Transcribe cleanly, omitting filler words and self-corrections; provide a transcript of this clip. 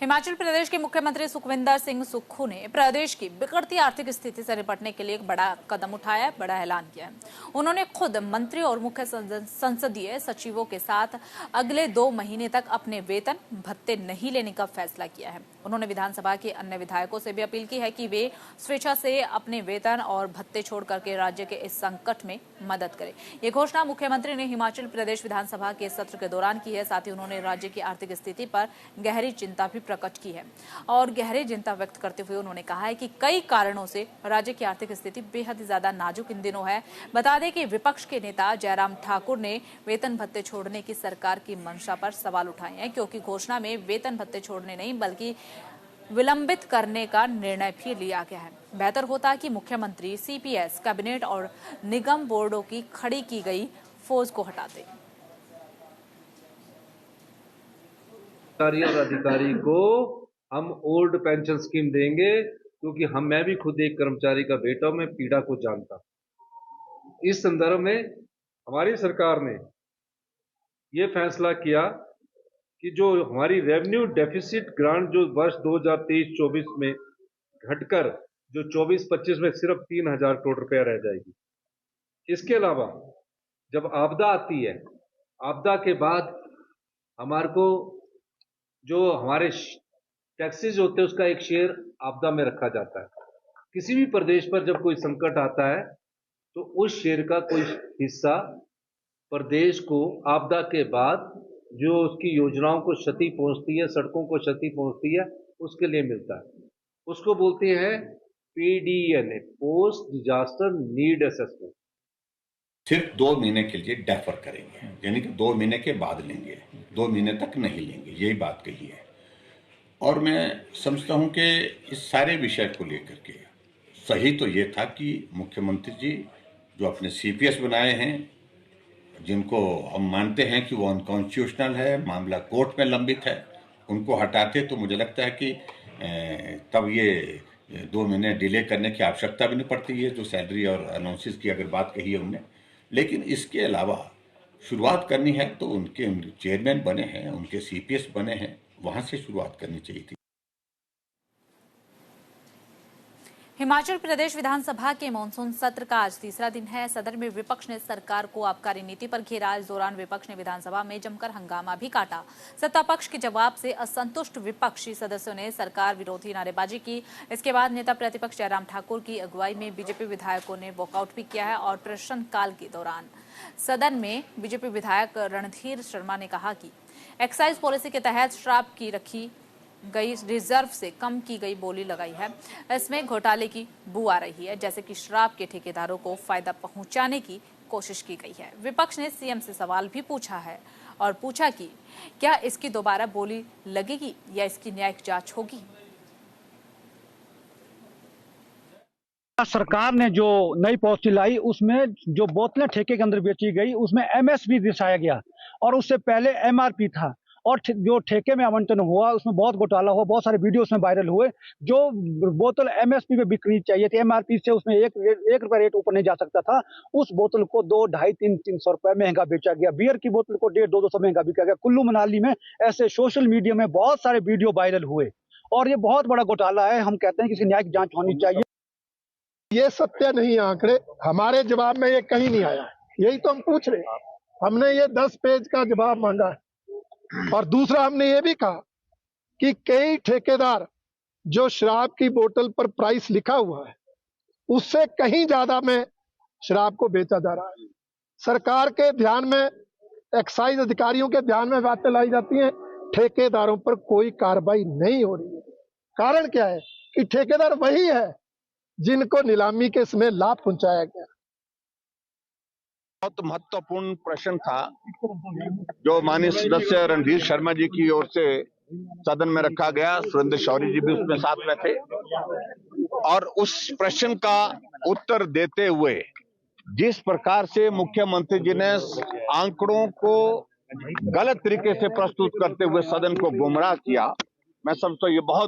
हिमाचल प्रदेश के मुख्यमंत्री सुखविंदर सिंह सुक्खू ने प्रदेश की बिगड़ती आर्थिक स्थिति से निपटने के लिए एक बड़ा कदम उठाया है, बड़ा ऐलान किया है। उन्होंने खुद मंत्री और मुख्य संसदीय सचिवों के साथ अगले 2 महीने तक अपने वेतन भत्ते नहीं लेने का फैसला किया है। उन्होंने विधानसभा के अन्य विधायकों से भी अपील की है कि वे स्वेच्छा से अपने वेतन और भत्ते छोड़ करके राज्य के इस संकट में मदद करें। ये घोषणा मुख्यमंत्री ने हिमाचल प्रदेश विधानसभा के सत्र के दौरान की है। साथ ही उन्होंने राज्य की आर्थिक स्थिति पर गहरी चिंता भी प्रकट की है और गहरी चिंता व्यक्त करते हुए उन्होंने कहा है कि कई कारणों से राज्य की आर्थिक स्थिति बेहद ही ज्यादा नाजुक इन दिनों है। बता दें कि विपक्ष के नेता जयराम ठाकुर ने वेतन भत्ते छोड़ने की सरकार की मंशा पर सवाल उठाए हैं, क्योंकि घोषणा में वेतन भत्ते छोड़ने नहीं बल्कि विलंबित करने का निर्णय भी लिया गया है। बेहतर होता कि मुख्यमंत्री सीपीएस, कैबिनेट और निगम बोर्डों की खड़ी की गई फौज को हटाते। और अधिकारी को हम ओल्ड पेंशन स्कीम देंगे, क्योंकि मैं भी खुद एक कर्मचारी का बेटा हूं, मैं पीड़ा को जानता। इस संदर्भ में हमारी सरकार ने यह फैसला किया कि जो हमारी रेवेन्यू डेफिसिट ग्रांट जो वर्ष 2023-24 में घटकर जो 24-25 में सिर्फ 3,000 करोड़ रुपया रह जाएगी। इसके अलावा जब आपदा आती है, आपदा के बाद हमारे को जो हमारे टैक्सेस होते हैं उसका एक शेयर आपदा में रखा जाता है। किसी भी प्रदेश पर जब कोई संकट आता है तो उस शेयर का कोई हिस्सा प्रदेश को आपदा के बाद जो उसकी योजनाओं को क्षति पहुंचती है, सड़कों को क्षति पहुंचती है, उसके लिए मिलता है। उसको बोलते हैं PDNA, post disaster need assessment. सिर्फ 2 महीने के लिए डेफर करेंगे, यानी कि 2 महीने के बाद लेंगे, 2 महीने तक नहीं लेंगे, यही बात कही है। और मैं समझता हूं कि इस सारे विषय को लेकर के सही तो ये था कि मुख्यमंत्री जी जो अपने CPS बनाए हैं, जिनको हम मानते हैं कि वो अनकॉन्स्टिट्यूशनल है, मामला कोर्ट में लंबित है, उनको हटाते तो मुझे लगता है कि तब ये 2 महीने डिले करने की आवश्यकता भी नहीं पड़ती है। जो सैलरी और अनाउंसेस की अगर बात कही है उनने, लेकिन इसके अलावा शुरुआत करनी है तो उनके चेयरमैन बने हैं, उनके CPS बने हैं, वहां से शुरुआत करनी चाहिए थी। हिमाचल प्रदेश विधानसभा के मानसून सत्र का आज तीसरा दिन है। सदन में विपक्ष ने सरकार को आबकारी नीति पर घेरा। इस दौरान विपक्ष ने विधानसभा में जमकर हंगामा भी काटा। सत्ता पक्ष के जवाब से असंतुष्ट विपक्षी सदस्यों ने सरकार विरोधी नारेबाजी की। इसके बाद नेता प्रतिपक्ष जयराम ठाकुर की अगुवाई में बीजेपी विधायकों ने वॉकआउट भी किया है और प्रश्नकाल के दौरान सदन में बीजेपी विधायक रणधीर शर्मा ने कहा कि एक्साइज पॉलिसी के तहत शराब की रखी गई रिजर्व से कम की गई बोली लगाई है। इसमें घोटाले की बू आ रही है, जैसे कि शराब के ठेकेदारों को फायदा पहुंचाने की कोशिश की गई है। विपक्ष ने सीएम से सवाल भी पूछा है और पूछा कि क्या इसकी दोबारा बोली लगेगी या इसकी न्यायिक जांच होगी। सरकार ने जो नई पॉलिसी लाई उसमें जो बोतलें ठेके के अंदर बेची गई उसमें MSP दर्शाया गया और उससे पहले MRP था, और जो ठेके में आवंटन हुआ उसमें बहुत घोटाला हुआ, बहुत सारे वीडियो उसमें वायरल हुए। जो बोतल MSP पे बिकनी चाहिए थी, MRP से उसमें एक रुपया रेट ऊपर नहीं जा सकता था, उस बोतल को 2, 250, 300 रुपए महंगा बेचा गया। बियर की बोतल को 150, 200 महंगा बिका गया। कुल्लू मनाली में ऐसे सोशल मीडिया में बहुत सारे वीडियो वायरल हुए और ये बहुत बड़ा घोटाला है। हम कहते हैं कि इसकी न्यायिक जांच होनी चाहिए। ये सत्य नहीं, आंकड़े हमारे जवाब में ये कहीं नहीं आया, यही तो हम पूछ रहे हैं। हमने ये 10 पेज का जवाब मांगा है। और दूसरा हमने ये भी कहा कि कई ठेकेदार जो शराब की बोतल पर प्राइस लिखा हुआ है उससे कहीं ज्यादा में शराब को बेचा जा रहा है। सरकार के ध्यान में, एक्साइज अधिकारियों के ध्यान में बातें लाई जाती हैं, ठेकेदारों पर कोई कार्रवाई नहीं हो रही है। कारण क्या है कि ठेकेदार वही है जिनको नीलामी के समय लाभ पहुंचाया गया। बहुत महत्वपूर्ण प्रश्न था जो माननीय सदस्य रणधीर शर्मा जी की ओर से सदन में रखा गया। सुरेंद्र शौरी जी भी उसमें साथ में थे और उस प्रश्न का उत्तर देते हुए जिस प्रकार से मुख्यमंत्री जी ने आंकड़ों को गलत तरीके से प्रस्तुत करते हुए सदन को गुमराह किया, मैं समझता हूं ये बहुत